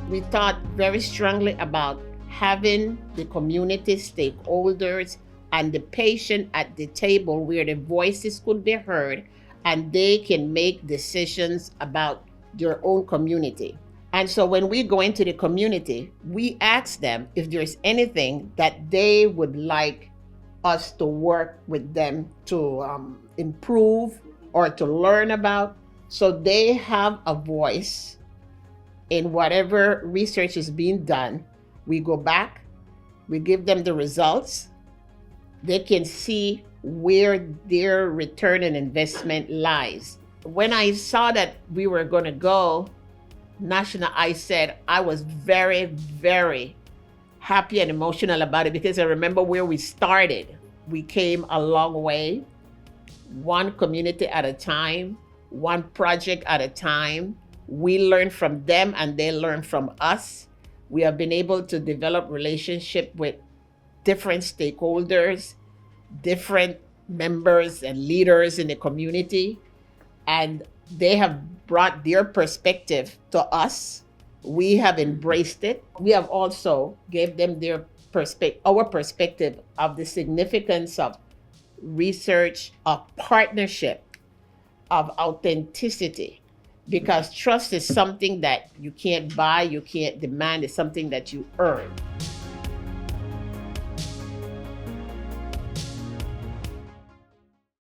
We thought very strongly about having the community stakeholders and the patient at the table where the voices could be heard and they can make decisions about their own community. And so when we go into the community, we ask them if there's anything that they would like us to work with them to improve or to learn about. So they have a voice in whatever research is being done. We go back, we give them the results. They can see where their return on investment lies. When I saw that we were going to go national, I said I was very, very happy and emotional about it because I remember where we started. We came a long way, one community at a time, one project at a time. We learn from them and they learn from us. We have been able to develop relationship with different stakeholders, different members and leaders in the community, and they have brought their perspective to us. We have embraced it. We have also gave them our perspective of the significance of research, of partnership, of authenticity, because trust is something that you can't buy, you can't demand, it's something that you earn.